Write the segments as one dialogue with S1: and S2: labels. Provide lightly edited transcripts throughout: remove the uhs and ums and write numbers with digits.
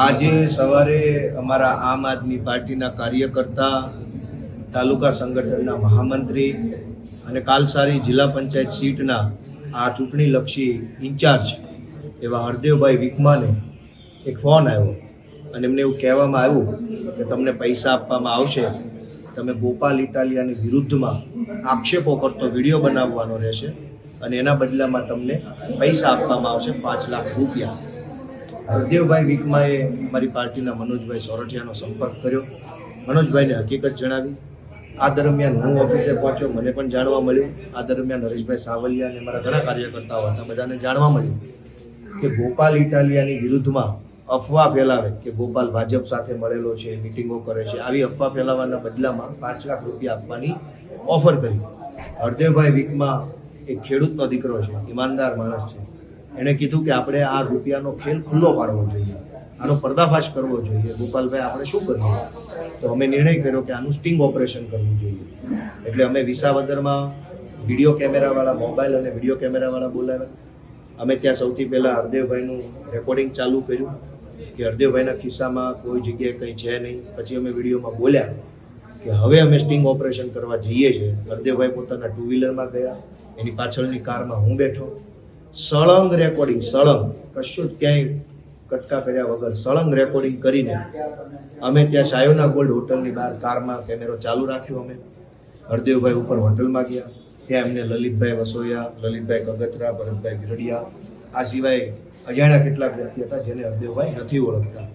S1: આજે સવારે અમારા આમ આદમી પાર્ટીના કાર્યકર્તા, તાલુકા સંગઠનના મહામંત્રી અને કાલસારી જિલ્લા પંચાયત સીટના આ ચૂંટણીલક્ષી ઇન્ચાર્જ એવા હરદેવભાઈ વિકમાને એક ફોન આવ્યો અને એમને એવું કહેવામાં આવ્યું કે તમને પૈસા આપવામાં આવશે, તમે ગોપાલ ઇટાલિયાની વિરુદ્ધમાં આક્ષેપો કરતો વિડીયો બનાવવાનો રહેશે અને એના બદલામાં તમને પૈસા આપવામાં આવશે 5 લાખ રૂપિયા. હરદેવભાઈ વિકમાએ અમારી પાર્ટીના મનોજભાઈ સોરઠિયાનો સંપર્ક કર્યો, મનોજભાઈને હકીકત જણાવી. આ દરમિયાન હું ઓફિસે પહોંચ્યો, મને પણ જાણવા મળ્યું. આ દરમિયાન હરેશભાઈ સાવલિયા અને મારા ઘણા કાર્યકર્તાઓ હતા, બધાને જાણવા મળ્યું કે ગોપાલ ઇટાલિયાની વિરુદ્ધમાં અફવા ફેલાવે કે ગોપાલ ભાજપ સાથે મળેલો છે, મિટિંગો કરે છે, આવી અફવા ફેલાવવાના બદલામાં 5 લાખ રૂપિયા આપવાની ઓફર કરી. હરદેવભાઈ વિકમા એક ખેડૂતનો દીકરો છે, ઈમાનદાર માણસ છે. એણે કીધું કે આપણે આ રૂપિયાનો ખેલ ખુલ્લો પાડવો જોઈએ, આનો પર્દાફાશ કરવો જોઈએ. ગોપાલભાઈ, આપણે શું કરવું? તો અમે નિર્ણય કર્યો કે આનું સ્ટિંગ ઓપરેશન કરવું જોઈએ. એટલે અમે વિસાવદરમાં વિડીયો કેમેરાવાળા, મોબાઈલ અને વિડીયો કેમેરાવાળા બોલાવ્યા. અમે ત્યાં સૌથી પહેલાં હરદેવભાઈનું રેકોર્ડિંગ ચાલુ કર્યું કે હરદેવભાઈના ખિસ્સામાં કોઈ જગ્યાએ કંઈ છે નહીં. પછી અમે વિડીયોમાં બોલ્યા કે હવે અમે સ્ટિંગ ઓપરેશન કરવા જઈએ છીએ. હરદેવભાઈ પોતાના 2 વ્હીલરમાં ગયા, એની પાછળની કારમાં હું બેઠો. સળંગ રેકોર્ડિંગ, સળંગ, કશું જ ક્યાંય કટકા કર્યા વગર સળંગ રેકોર્ડિંગ કરીને અમે ત્યાં સાયોના ગોલ્ડ હોટલની બહાર કારમાં કેમેરો ચાલુ રાખ્યો. અમે હરદેવભાઈ ઉપર હોટલમાં ગયા, ત્યાં એમને લલિતભાઈ વસોયા, લલિતભાઈ કગતરા, ભરતભાઈ ગીરડિયા, આ સિવાય અજાણ્યા કેટલાક વ્યક્તિ હતા જેને હરદેવભાઈ નથી ઓળખતા.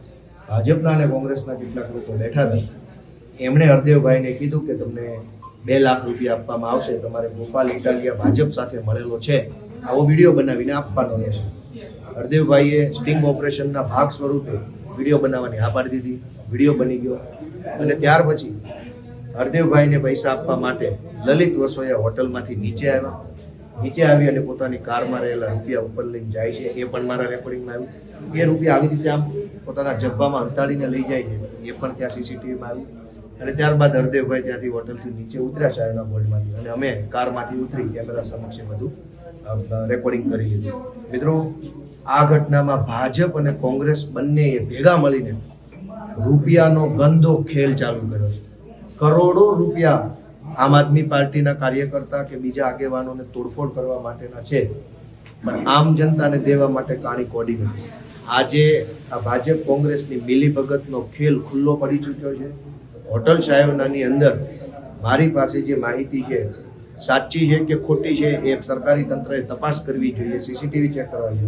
S1: ભાજપના અને કોંગ્રેસના કેટલાક લોકો બેઠા હતા. એમણે હરદેવભાઈને કીધું કે તમને 2 લાખ રૂપિયા આપવામાં આવશે, તમારે ગોપાલ ઇટાલિયા ભાજપ સાથે મળેલો છે આવો વિડીયો બનાવીને આપવાનો રહેશે. હરદેવભાઈએ સ્ટિંગ ઓપરેશનના ભાગ સ્વરૂપે વિડીયો બનાવવાની હા પાડી દીધી. વિડીયો બની ગયો અને ત્યાર પછી હરદેવભાઈને પૈસા આપવા માટે લલિત વસોયા હોટલમાંથી નીચે આવ્યા. નીચે આવી અને પોતાની કારમાં રહેલા રૂપિયા ઉપર લઈને જાય છે. એ પણ મારા રેકોર્ડિંગમાં આવ્યું. એ રૂપિયા આવી રીતે આમ પોતાના જબ્બામાં અંતાડીને લઈ જાય છે, એ પણ ત્યાં સીસીટીવીમાં આવ્યું. અને ત્યારબાદ હરદેવભાઈ ત્યાંથી હોટલથી નીચે ઉતર્યા સાહેબના બોર્ડમાંથી અને અમે કારમાંથી ઉતરી કેમેરા સમક્ષ બધું રેકોર્ડિંગ કરી લીધું. મિત્રો, આ ઘટનામાં ભાજપ અને કોંગ્રેસ બંનેએ ભેગા મળીને રૂપિયાનો ગંદો ખેલ ચાલુ કર્યો છે. કરોડો રૂપિયા આમ આદમી પાર્ટીના કાર્યકર્તા કે બીજા આગેવાનોને તોડફોડ કરવા માટેના છે, પણ આમ જનતાને દેવા માટે કાણી કોડી નથી. આજે આ ભાજપ કોંગ્રેસની મિલીભગતનો ખેલ ખુલ્લો પડી ચૂક્યો છે. હોટલ સાહેબનાની અંદર મારી પાસે જે માહિતી છે, સાચી છે કે ખોટી છે, એ સરકારી તંત્રએ તપાસ કરવી જોઈએ, સીસીટીવી ચેક કરવા જોઈએ.